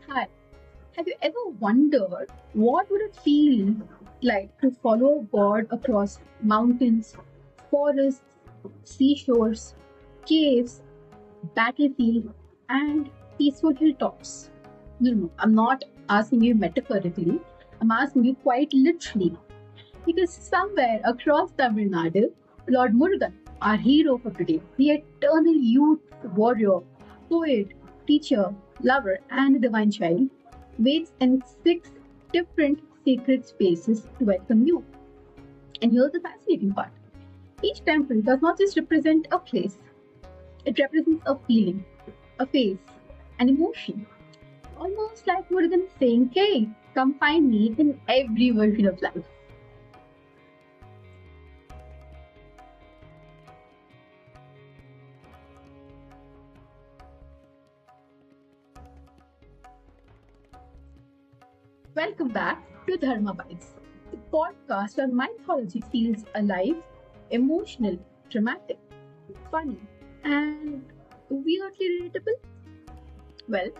Hi, have you ever wondered what would it feel like to follow a god across mountains, forests, seashores, caves, battlefield, and peaceful hilltops? No, I'm not asking you metaphorically. I'm asking you quite literally. Because somewhere across Tamil Nadu, Lord Murugan, our hero for today, the eternal youth warrior, poet, teacher, lover, and divine child, waits in six different sacred spaces to welcome you. And here's the fascinating part. Each temple does not just represent a place, it represents a feeling, a face, an emotion. Almost like Murugan saying, hey, come find me in every version of life. Welcome back to Dharma Bytes, the podcast where mythology feels alive, emotional, dramatic, funny, and weirdly relatable. Well,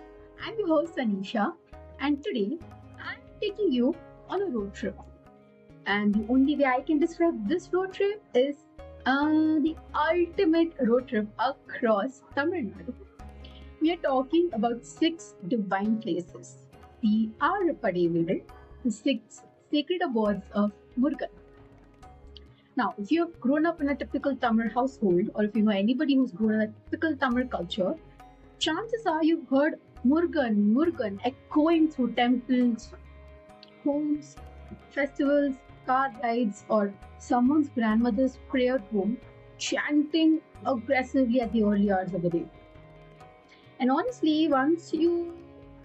I'm your host Anisha, and today I'm taking you on a road trip. And the only way I can describe this road trip is the ultimate road trip across Tamil Nadu. We are talking about six divine places. The Arupadai Veedu, the six sacred abodes of Murugan. Now, if you have grown up in a typical Tamil household, or if you know anybody who's grown in a typical Tamil culture, chances are you've heard Murugan echoing through temples, homes, festivals, car rides, or someone's grandmother's prayer room, chanting aggressively at the early hours of the day. And honestly, once you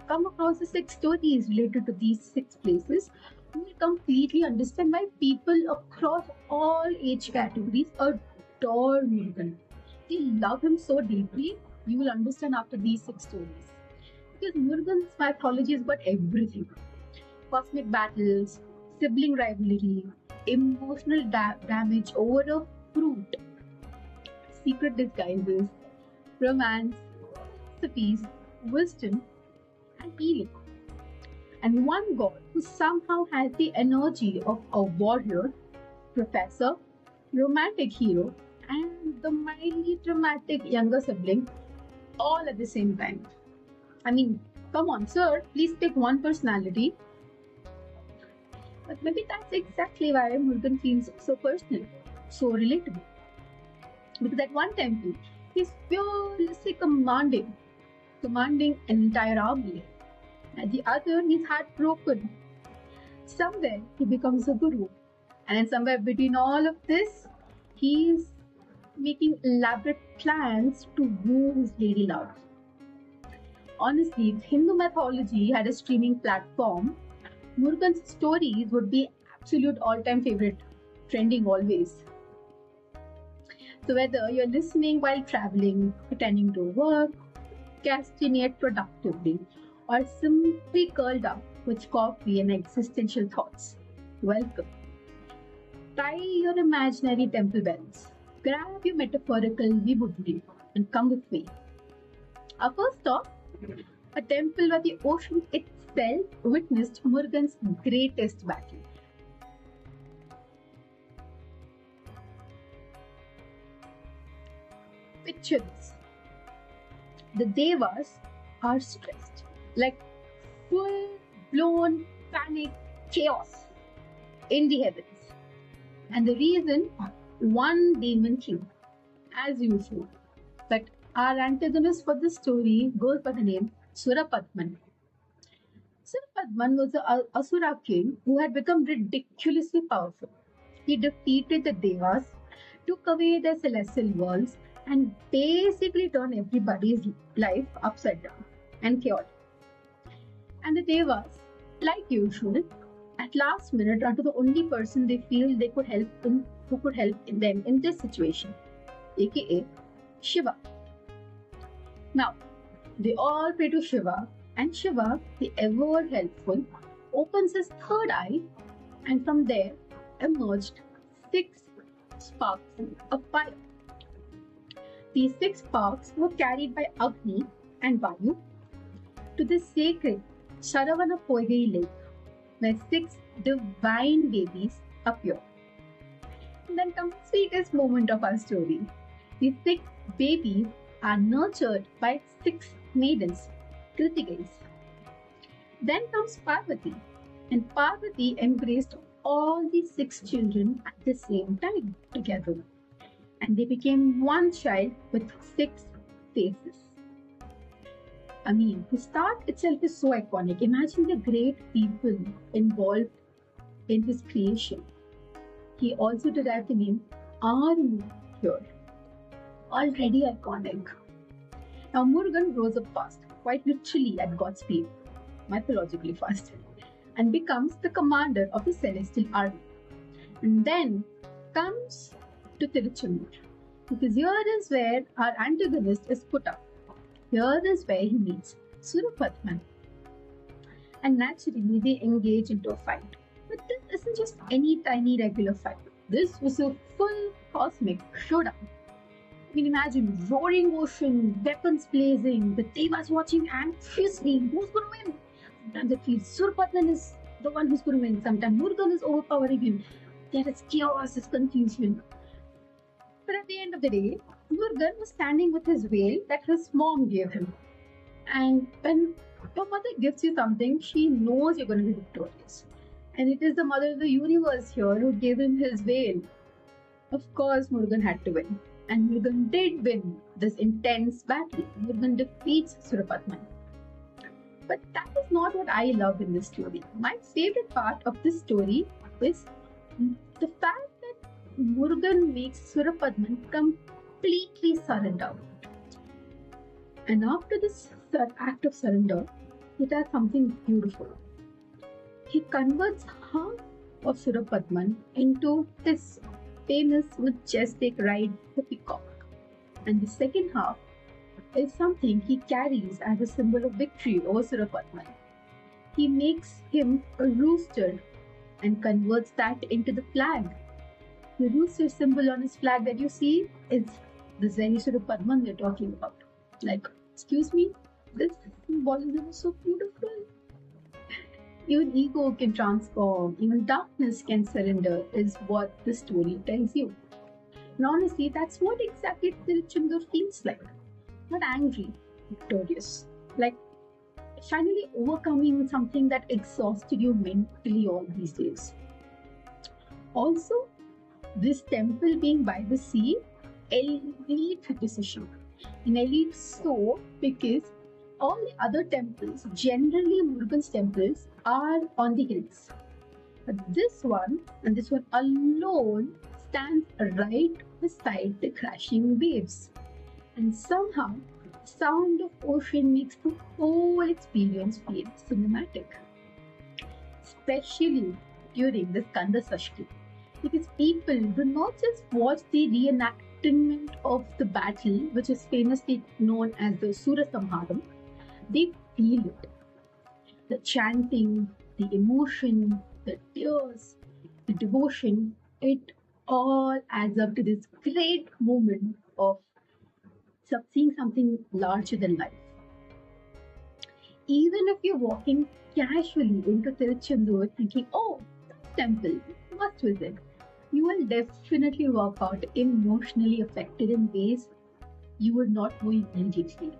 come across the six stories related to these six places, you will completely understand why people across all age categories adore Murugan. They love him so deeply, you will understand after these six stories. Because Murugan's mythology is about everything: cosmic battles, sibling rivalry, emotional damage over a fruit, secret disguises, romance, philosophies, wisdom, and healing. And one god who somehow has the energy of a warrior, professor, romantic hero, and the mildly dramatic younger sibling all at the same time. I mean, come on, sir, please pick one personality. But maybe that's exactly why Murugan feels so personal, so relatable. Because at one temple, he's fearlessly commanding an entire army. At the other, he's heartbroken. Somewhere, he becomes a guru. And somewhere between all of this, he's making elaborate plans to woo his lady love. Honestly, if Hindu mythology had a streaming platform, Murugan's stories would be absolute all-time favorite, trending always. So whether you're listening while traveling, attending to work, procrastinate productively, or simply curled up with coffee and existential thoughts, welcome. Tie your imaginary temple bells, grab your metaphorical vibhuti, and come with me. Our first stop, a temple where the ocean itself witnessed Murugan's greatest battle. Picture this. The Devas are stressed, like full blown panic chaos in the heavens. And the reason, one demon king, as usual. But our antagonist for this story goes by the name Surapadman. Surapadman was an Asura king who had become ridiculously powerful. He defeated the Devas, took away their celestial worlds, and basically turned everybody's life upside down and chaotic. And the Devas, like usual, at last minute run to the only person they feel they could help in, who could help them in this situation, aka Shiva. Now, they all pray to Shiva, and Shiva, the ever helpful, opens his third eye, and from there emerged six sparks of fire. These six sparks were carried by Agni and Vayu to the sacred Sharavanna Poigai Lake, where 6 divine babies appear. And then comes the sweetest moment of our story. These 6 babies are nurtured by 6 maidens, Kritigais. Then comes Parvati, and Parvati embraced all the 6 children at the same time together. And they became one child with 6 faces. I mean, the start itself is so iconic. Imagine the great people involved in his creation. He also derived the name Armu here. Already iconic. Now Murugan grows up fast, quite literally at God's speed, mythologically fast, and becomes the commander of the celestial army. And then comes to Tiruchendur, because here is where our antagonist is put up. Here is where he meets Surapadman. And naturally they engage into a fight. But this isn't just any tiny regular fight. This was a full cosmic showdown. I mean, imagine roaring ocean, weapons blazing, the Devas watching anxiously. Who's going to win? Sometimes it feels Surapadman is the one who's going to win. Sometimes Murugan is overpowering him. There is chaos, there's confusion. But at the end of the day, Murugan was standing with his veil that his mom gave him. And when your mother gives you something, she knows you're going to be victorious. And it is the mother of the universe here who gave him his veil. Of course, Murugan had to win. And Murugan did win this intense battle. Murugan defeats Surapadman. But that is not what I love in this story. My favorite part of this story is the fact that Murugan makes Surapadman completely surrender. And after this act of surrender, it has something beautiful. He converts half of Surapadman into his famous majestic ride, the peacock. And the second half is something he carries as a symbol of victory over Surapadman. He makes him a rooster and converts that into the flag. The rooster symbol on his flag that you see is the very Surapadman we're talking about. Like, excuse me, this symbolism is so beautiful. Even ego can transform, even darkness can surrender, is what the story tells you. And honestly, that's what exactly Tiruchendur feels like. Not angry, victorious. Like finally overcoming something that exhausted you mentally all these days. Also, this temple being by the sea, elite decision. An elite so because all the other temples, generally Murugan's temples, are on the hills. But this one, and this one alone, stands right beside the crashing waves. And somehow, the sound of ocean makes the whole experience feel cinematic. Especially during the Skanda Sashti. Because people do not just watch the reenactment of the battle, which is famously known as the Sura Samharam, they feel it. The chanting, the emotion, the tears, the devotion, it all adds up to this great moment of seeing something larger than life. Even if you're walking casually into Tiruchendur thinking, oh, that's temple, must visit, you will definitely walk out emotionally affected in ways you would not know immediately.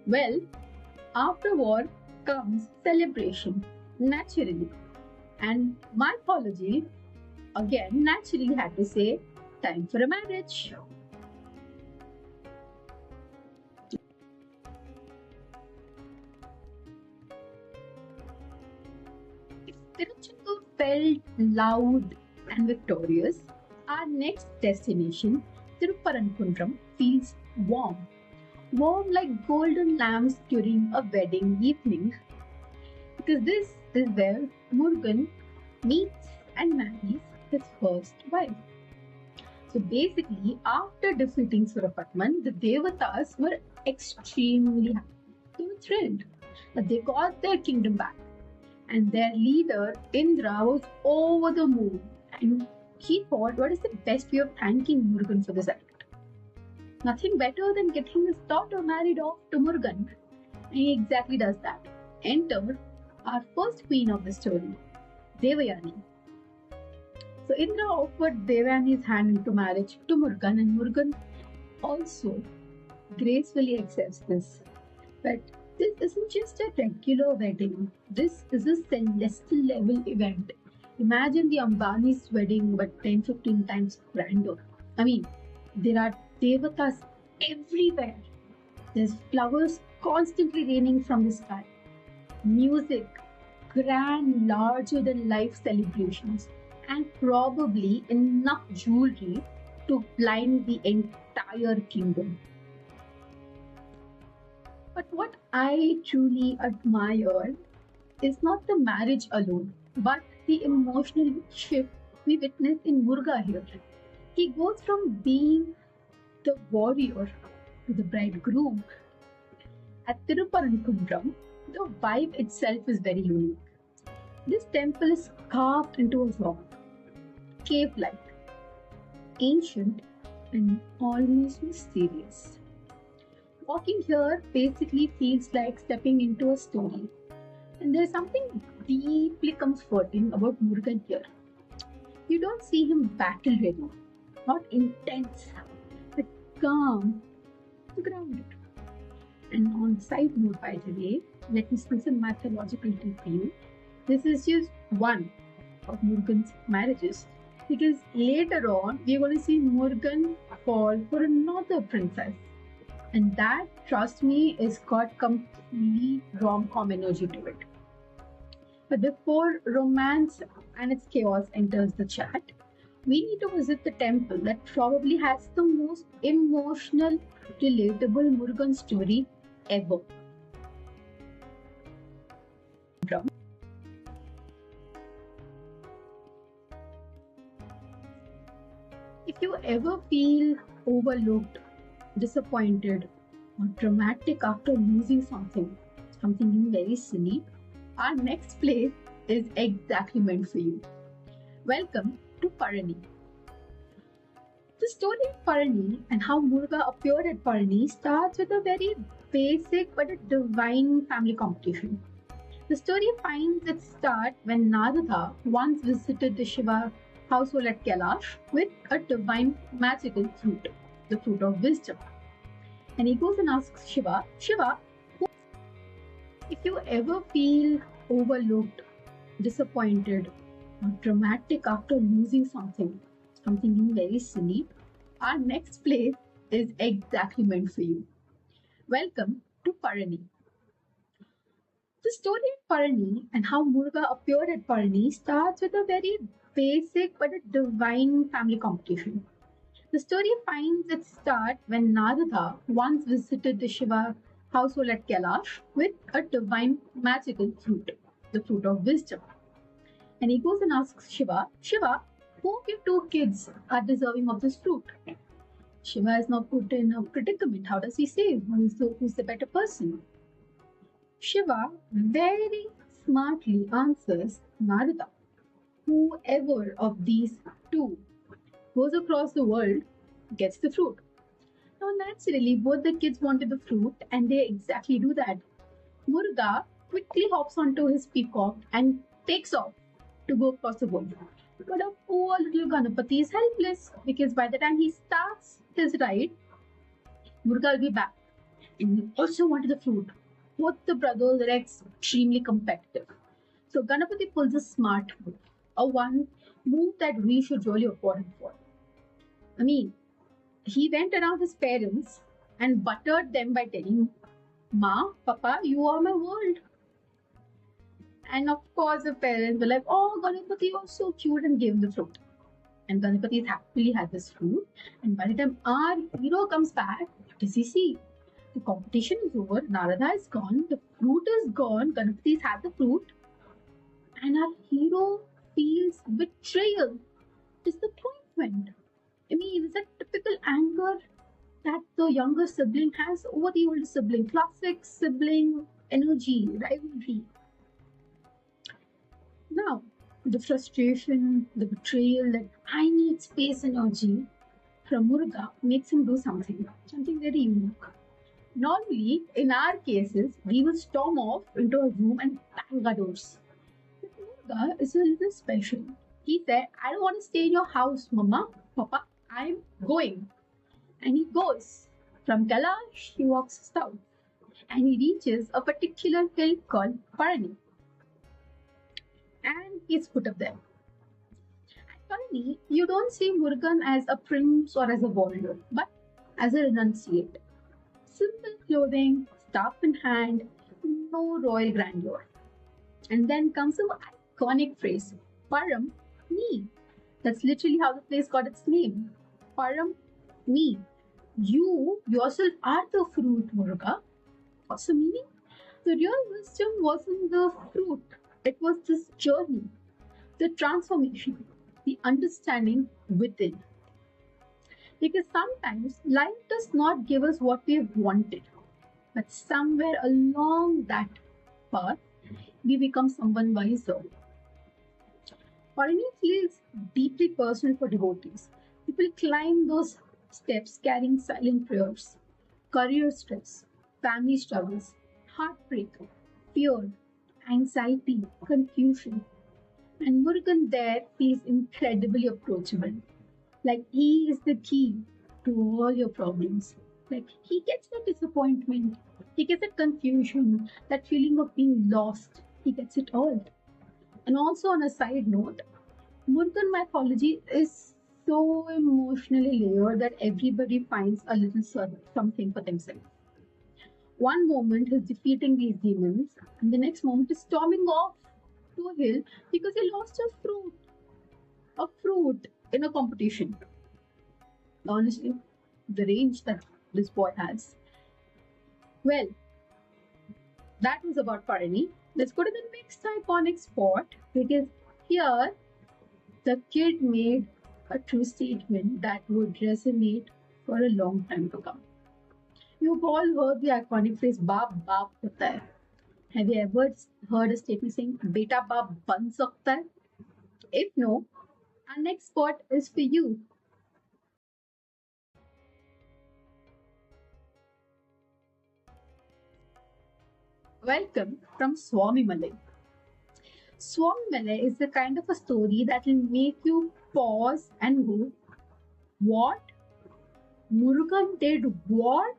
Well, after war comes celebration, naturally. And mythology, again, naturally had to say, time for a marriage. If Tiruchendur felt loud and victorious, our next destination, Tiruparankundram, feels warm. Warm like golden lamps during a wedding evening. Because this is where Murugan meets and marries his first wife. So basically, after defeating Surapadman, the Devatas were extremely happy. They were thrilled that they got their kingdom back. And their leader, Indra, was over the moon. And he thought, what is the best way of thanking Murugan for this act? Nothing better than getting his daughter married off to Murugan. He exactly does that. Enter our first queen of the story, Devayani. So Indra offered Devayani's hand into marriage to Murugan, and Murugan also gracefully accepts this. But this isn't just a regular wedding. This is a celestial level event. Imagine the Ambani's wedding, but 10-15 times grander. I mean, there are devatas everywhere. There's flowers constantly raining from the sky. Music, grand, larger than life celebrations, and probably enough jewelry to blind the entire kingdom. But what I truly admire is not the marriage alone, but the emotional shift we witness in Muruga here. He goes from being the warrior to the bridegroom. At Tiruparantundram, the vibe itself is very unique. This temple is carved into a rock, cave-like, ancient, and almost mysterious. Walking here basically feels like stepping into a story. And there's something deeply comforting about Murugan here. You don't see him battle ready, not intense, but calm, grounded. And on side note, by the way, let me spend some mythological tea for you. This is just one of Murugan's marriages, because later on we're going to see Murugan fall for another princess. And that, trust me, is got complete rom-com energy to it. But before romance and its chaos enters the chat, we need to visit the temple that probably has the most emotional, relatable Murugan story ever. If you ever feel overlooked, disappointed, or dramatic after losing something very silly, our next place is exactly meant for you. Welcome to Parani. The story of Parani and how Muruga appeared at Parani starts with a very basic but a divine family competition. The story finds its start when Narada once visited the Shiva household at Kailash with a divine magical fruit, the fruit of wisdom. And he goes and asks Shiva, if you ever feel overlooked, disappointed, or dramatic after losing something very silly, our next place is exactly meant for you. Welcome to Parani. The story of Parani and how Muruga appeared at Parani starts with a very basic but a divine family competition. The story finds its start when Narada once visited the Shiva household at Kailash with a divine magical fruit, the fruit of wisdom. And he goes and asks Shiva, who of your two kids are deserving of this fruit? Shiva is now put in a predicament. How does he say who's the better person? Shiva very smartly answers Narada, whoever of these two goes across the world gets the fruit. Now, naturally, both the kids wanted the fruit, and they exactly do that. Muruga quickly hops onto his peacock and takes off to go across the world. But a poor little Ganapati is helpless, because by the time he starts his ride, Muruga will be back. And he also wanted the fruit. Both the brothers are extremely competitive. So Ganapati pulls a smart move, a one move that we should really applaud him for. I mean, he went around his parents and buttered them by telling, Ma, Papa, you are my world. And of course, the parents were like, oh, Ganapati, you're so cute, and gave him the fruit. And Ganapati happily had this fruit. And by the time our hero comes back, what does he see? The competition is over, Narada is gone, the fruit is gone, Ganapati's had the fruit, and our hero feels betrayal, disappointment. I mean, it's a typical anger that the younger sibling has over the older sibling, classic sibling energy, rivalry. Now, the frustration, the betrayal, that I need space energy from Muruga makes him do something very unique. Normally, in our cases, we will storm off into a room and bang our doors. But Muruga is a little special. He said, I don't want to stay in your house, Mama, Papa, I'm going. And he goes. From Kailash, he walks south and he reaches a particular hill called Parani. And he's put up there. At Parani, you don't see Murugan as a prince or as a warrior, but as a renunciate. Simple clothing, staff in hand, no royal grandeur. And then comes the iconic phrase, Param me. That's literally how the place got its name. Param me. You yourself are the fruit, Muruga. What's the meaning? The real wisdom wasn't the fruit, it was this journey, the transformation, the understanding within. Because sometimes life does not give us what we have wanted, but somewhere along that path, we become someone wiser. Parani feels deeply personal for devotees. People climb those steps carrying silent prayers, career stress, family struggles, heartbreak, fear, anxiety, confusion. And Murugan there feels incredibly approachable. Like he is the key to all your problems. Like he gets that disappointment, he gets that confusion, that feeling of being lost. He gets it all. And also, on a side note, Murugan mythology is so emotionally layered that everybody finds a little something for themselves. One moment he's defeating these demons, and the next moment he's storming off to a hill because he lost a fruit in a competition. Honestly, the range that this boy has. Well, that was about Parani. Let's go to the next iconic spot because here the kid made a true statement that would resonate for a long time to come. You've all heard the iconic phrase "baap baap hota hai." Have you ever heard a statement saying "beta baap ban sakta hai"? If no, our next spot is for you. Welcome from Swami Malay. Swami Malay is the kind of a story that will make you pause and go, what? Murugan did what?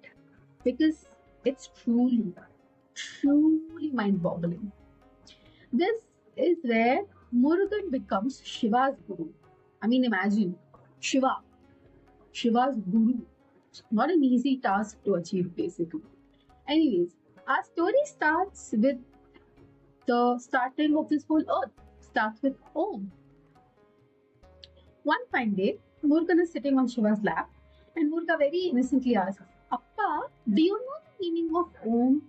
Because it's truly mind boggling. This is where Murugan becomes Shiva's guru. I mean, imagine Shiva's guru. Not an easy task to achieve, basically. Anyways, our story starts with the starting of this whole earth. Starts with Om. One fine day, Murugan is sitting on Shiva's lap, and Muruga very innocently asks, Appa, do you know the meaning of Om?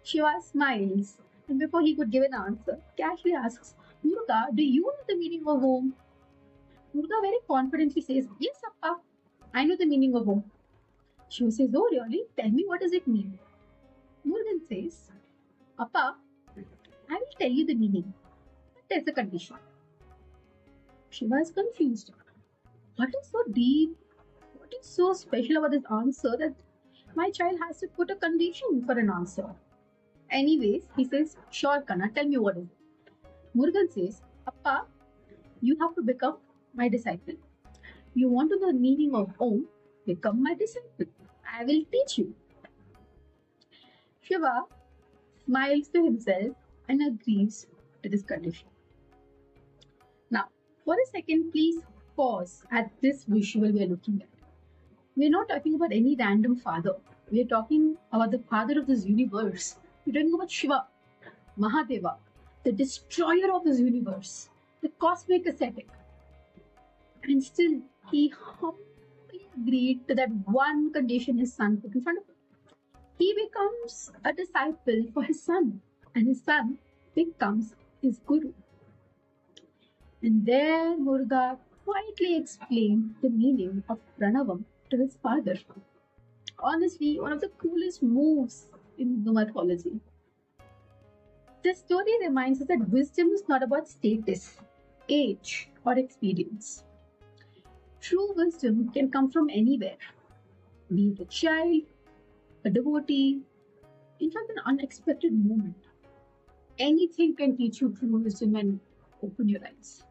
Shiva smiles, and before he could give an answer, casually asks, Muruga, do you know the meaning of Om? Muruga very confidently says, Yes, Appa, I know the meaning of Om. Shiva says, Oh, really? Tell me, what does it mean? Murugan says, Appa, I will tell you the meaning, but there's a condition. Shiva is confused. What is so deep? What is so special about this answer that my child has to put a condition for an answer? Anyways, he says, Sure, Kana, tell me what is it. Murugan says, Appa, you have to become my disciple. You want to know the meaning of Om? Become my disciple. I will teach you. Shiva smiles to himself and agrees to this condition. Now, for a second, please pause at this visual we are looking at. We are not talking about any random father. We are talking about the father of this universe. We are talking about Shiva, Mahadeva, the destroyer of this universe, the cosmic ascetic. And still, he humbly agreed to that one condition his son put in front of him. He becomes a disciple for his son, and his son becomes his guru. And there Muruga quietly explained the meaning of Pranavam to his father. Honestly, one of the coolest moves in Hindu mythology. This story reminds us that wisdom is not about status, age, or experience. True wisdom can come from anywhere, be it a child, a devotee, in fact, an unexpected moment. Anything can teach you true wisdom and open your eyes.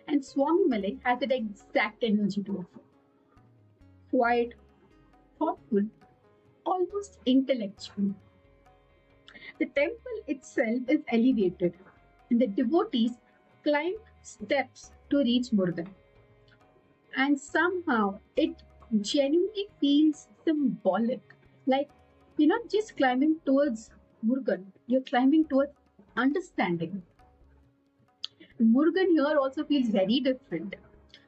And Swami Malay had that exact energy to offer. Quiet, thoughtful, almost intellectual. The temple itself is elevated, and the devotees climb steps to reach Murugan. And somehow it genuinely feels symbolic. Like you're not just climbing towards Murugan, you're climbing towards understanding. Murugan here also feels very different.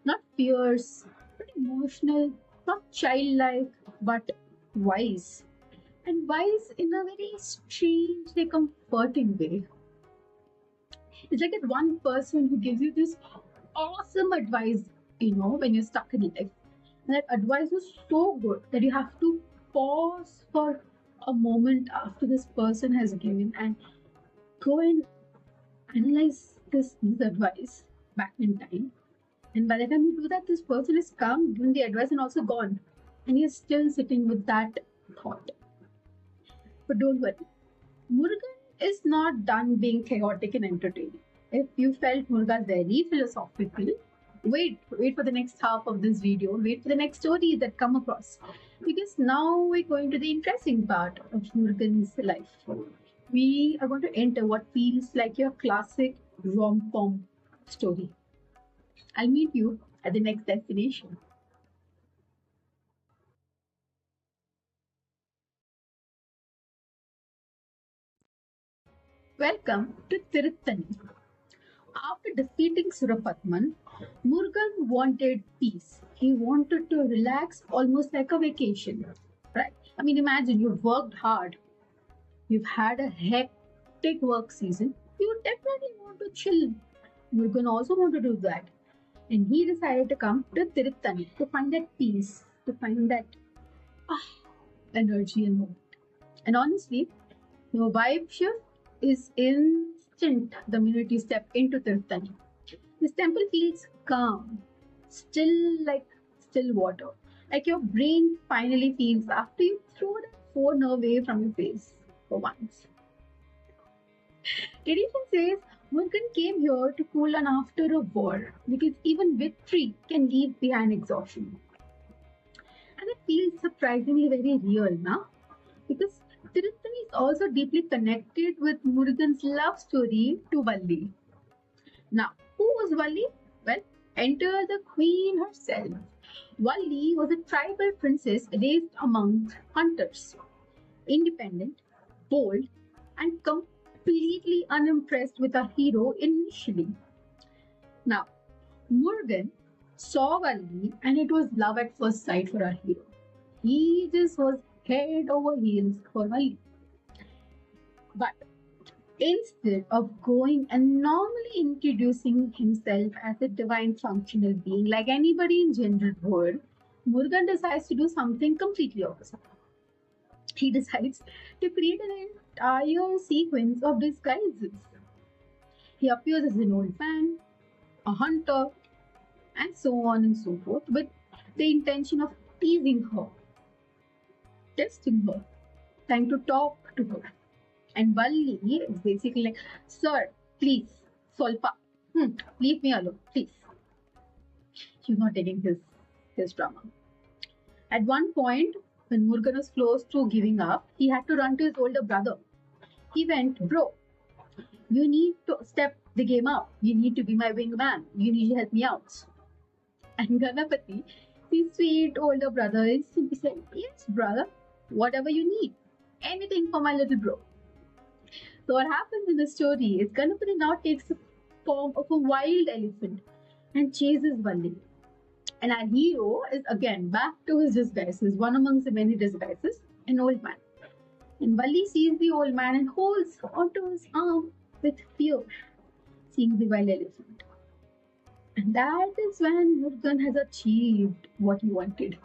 Not fierce, not emotional, not childlike, but wise. And wise in a very strangely comforting way. It's like that one person who gives you this awesome advice, when you're stuck in life. And that advice was so good that you have to pause for a moment after this person has given and go and analyze this advice back in time. And by the time you do that, this person is calm, given the advice, and also gone. And you're still sitting with that thought. But don't worry, Murugan is not done being chaotic and entertaining. If you felt Murugan very philosophical, wait for the next half of this video, wait for the next stories that come across. Because now we're going to the interesting part of Murugan's life. We are going to enter what feels like your classic rom-com story. I'll meet you at the next destination. Welcome to Tiruttani. After defeating Surapatman, Murugan wanted peace. He wanted to relax almost like a vacation. Right? I mean, imagine you've worked hard. You've had a hectic work season. You would definitely want to chill. Murugan also wanted to do that. And he decided to come to Tiruttani to find that peace, to find that energy and moment. And honestly, the vibe shift is instant the minute you step into Tiruttani. This temple feels calm, still like still water. Like your brain finally feels after you throw that phone away from your face for once. Tradition says Murugan came here to cool down after a war because even victory can leave behind exhaustion. And it feels surprisingly very real now because Tiruttani is also deeply connected with Murugan's love story to Valli. Now, who was Valli? Well, enter the queen herself. Valli was a tribal princess raised among hunters, independent, bold, and completely unimpressed with our hero initially. Now, Murugan saw Valli and it was love at first sight for our hero. He just was head over heels for Valli. But instead of going and normally introducing himself as a divine functional being like anybody in general would, Murugan decides to do something completely opposite. He decides to create an entire sequence of disguises. He appears as an old man, a hunter, and so on and so forth, with the intention of teasing her, testing her, trying to talk to her. And Valli is basically like, sir, please, solpa, leave me alone, please. She's not taking his drama. At one point, when Murugan was close to giving up, he had to run to his older brother. He went, bro, you need to step the game up. You need to be my wingman. You need to help me out. And Ganapati, his sweet older brother, is simply said, yes, brother, whatever you need. Anything for my little bro. So what happens in the story is Ganapati now takes the form of a wild elephant and chases Valli. And our hero is again back to his disguises, one amongst the many disguises, an old man. And Valli sees the old man and holds onto his arm with fear, seeing the wild elephant. And that is when Murugan has achieved what he wanted.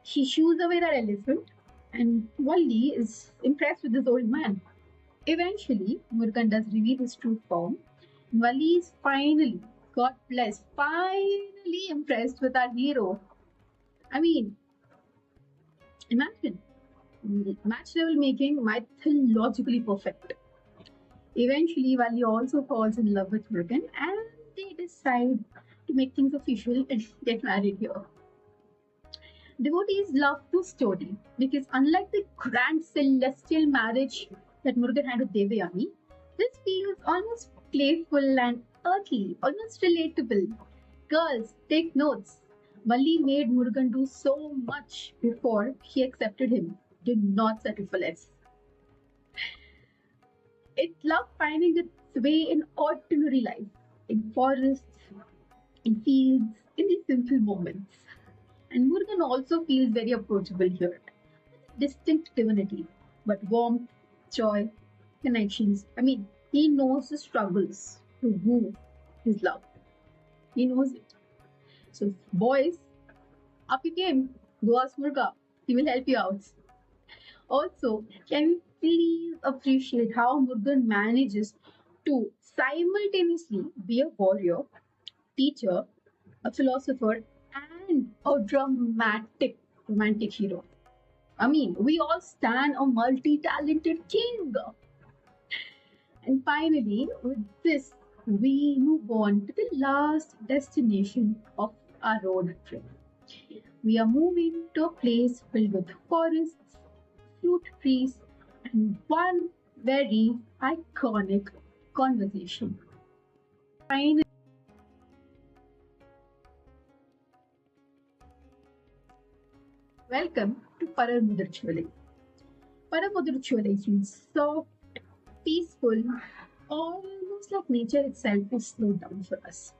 He shoos away that elephant, and Valli is impressed with this old man. Eventually, Murugan does reveal his true form. Valli is finally, God bless, finally impressed with our hero. I mean, Imagine match level making mythologically perfect. Eventually, Wally also falls in love with Murugan and they decide to make things official and get married here. Devotees love this story because, unlike the grand celestial marriage that Murugan had with Devayani, this feels almost playful and earthly, almost relatable. Girls, take notes. Valli made Murugan do so much before he accepted him. Did not settle for less. It loved finding its way in ordinary life, in forests, in fields, in these simple moments. And Murugan also feels very approachable here. Distinct divinity, but warmth, joy, connections. I mean, he knows the struggles to woo his love. He knows it. So, boys, up you came. Go ask Murga. He will help you out. Also, can we please appreciate how Murugan manages to simultaneously be a warrior, teacher, a philosopher, and a dramatic romantic hero? I mean, we all stand a multi-talented king. And finally, with this, we move on to the last destination of our road trip. We are moving to a place filled with forests, fruit trees, and one very iconic conversation. Finally, welcome to Paramudurchuvali. Paramudurchuvali feels soft, peaceful, almost like nature itself has slowed down for us.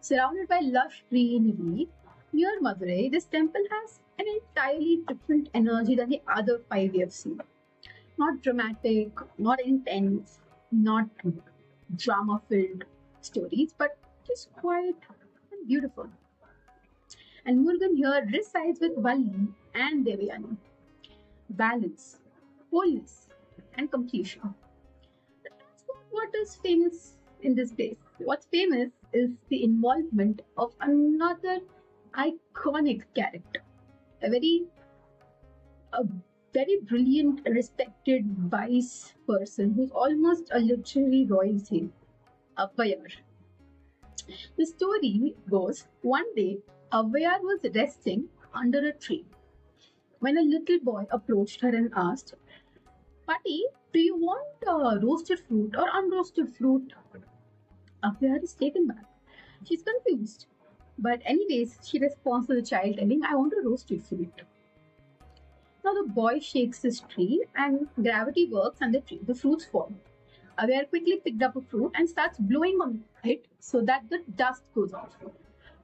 Surrounded by lush greenery near Madurai, this temple has an entirely different energy than the other five we have seen. Not dramatic, not intense, not drama filled stories, but just quiet and beautiful. And Murugan here resides with Valli and Devayani. Balance, wholeness, and completion. But that's not what is famous in this place. What's famous is the involvement of another iconic character, a a very brilliant, respected vice person who's almost a literary royalty, Avayar. The story goes one day, Avayar was resting under a tree when a little boy approached her and asked, Patti, do you want roasted fruit or unroasted fruit? Avayar is taken back. She's confused. But anyways, she responds to the child telling, I want a roasted fruit. Now the boy shakes his tree and gravity works and the fruits fall. Avayar quickly picked up a fruit and starts blowing on it so that the dust goes off.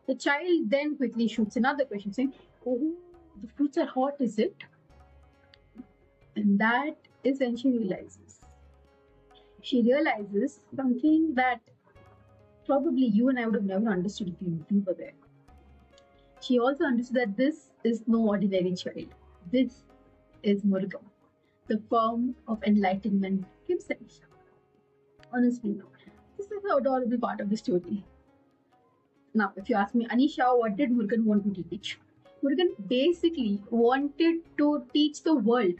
The child then quickly shoots another question saying, oh, the fruits are hot, is it? And that is when she realizes. She realizes something that probably you and I would have never understood if we were there. She also understood that this is no ordinary child. This is Murugan, the form of enlightenment himself. Honestly, this is the adorable part of the story. Now, if you ask me, Anisha, what did Murugan want to teach? Murugan basically wanted to teach the world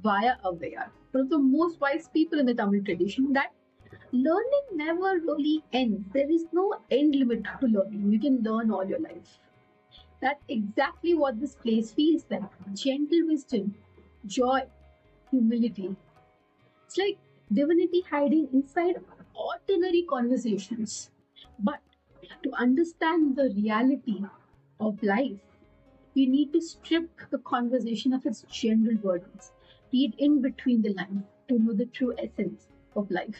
via Avayar, one of the most wise people in the Tamil tradition, that learning never really ends. There is no end limit to learning. You can learn all your life. That's exactly what this place feels like. Gentle wisdom, joy, humility. It's like divinity hiding inside ordinary conversations. But to understand the reality of life, you need to strip the conversation of its general burdens. Read in between the lines to know the true essence of life.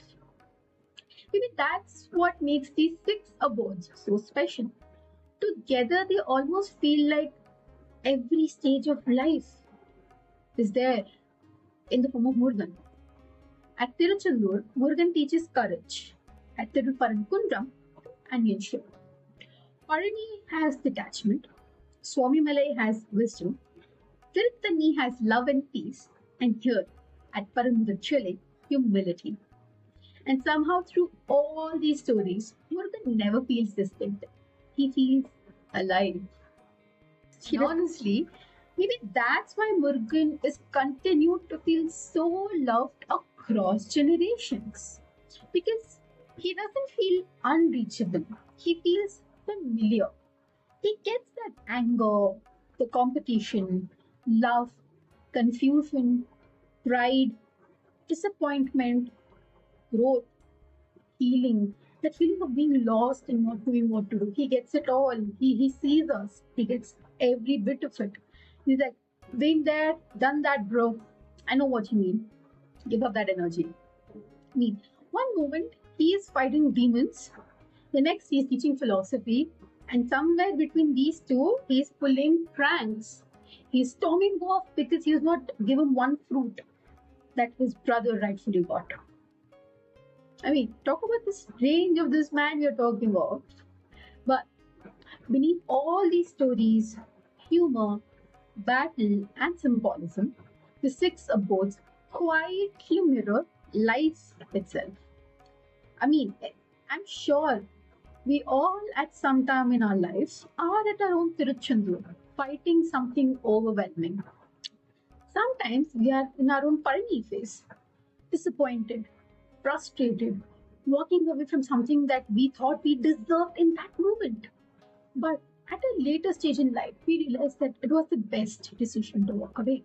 Maybe that's what makes these six abodes so special. Together, they almost feel like every stage of life is there in the form of Murugan. At Tiruchendur, Murugan teaches courage. At Tiruparankunram, companionship. Parani has detachment. Swami Malai has wisdom. Tirthani has love and peace. And here, at Paramudachale, humility. And somehow, through all these stories, Murugan never feels distant. He feels alive. Honestly, Maybe that's why Murugan is continued to feel so loved across generations. Because he doesn't feel unreachable, he feels familiar. He gets that anger, the competition, love, confusion, pride, disappointment, growth, healing, that feeling of being lost and not knowing what to do. He gets it all. He sees us. He gets every bit of it. He's like, been there, done that, bro. I know what you mean. Give up that energy. I mean, one moment he is fighting demons, the next he is teaching philosophy, and somewhere between these two, he is pulling pranks. He's storming off because he was not given one fruit that his brother rightfully got. I mean, talk about this range of this man we are talking about. But beneath all these stories, humor, battle, and symbolism, the six abodes quietly mirror life itself. I mean, I'm sure we all at some time in our lives are at our own Tiruchendur, fighting something overwhelming. Sometimes we are in our own Parani phase, disappointed, frustrated, walking away from something that we thought we deserved in that moment. But at a later stage in life, we realized that it was the best decision to walk away.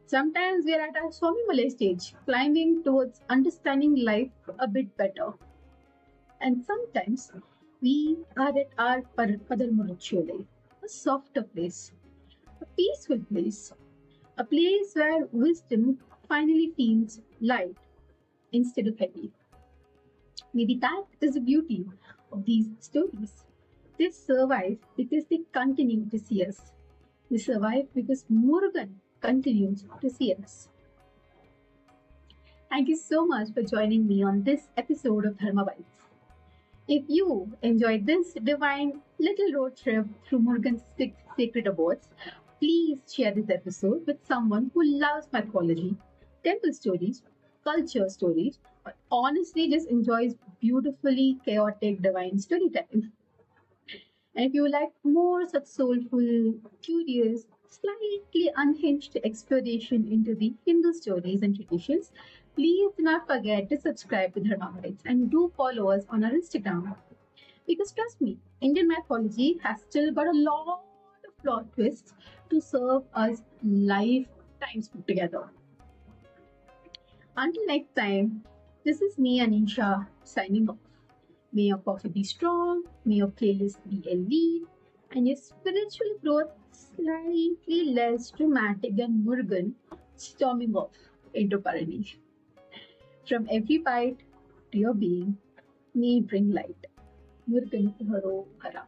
Sometimes we are at our Swami Malay stage, climbing towards understanding life a bit better. And sometimes we are at our Padarmurachole, a softer place, a peaceful place, a place where wisdom finally feels light instead of heavy. Maybe that is the beauty of these stories. They survive because they continue to see us. They survive because Murugan continues to see us. Thank you so much for joining me on this episode of Dharma Bytes. If you enjoyed this divine little road trip through Murugan's six sacred abodes, please share this episode with someone who loves mythology, temple stories, culture stories, or honestly just enjoys beautifully chaotic divine storytelling. And if you like more such soulful, curious, slightly unhinged exploration into the Hindu stories and traditions, please do not forget to subscribe to Dharma Bytes and do follow us on our Instagram. Because trust me, Indian mythology has still got a lot of plot twists to serve us lifetimes put together. Until next time, this is me, Anisha, signing off. May your coffee be strong, may your playlist be elite, and your spiritual growth slightly less dramatic than Murugan storming off into Parani. From every bite to your being, may it bring light. Murugan Haro Hara.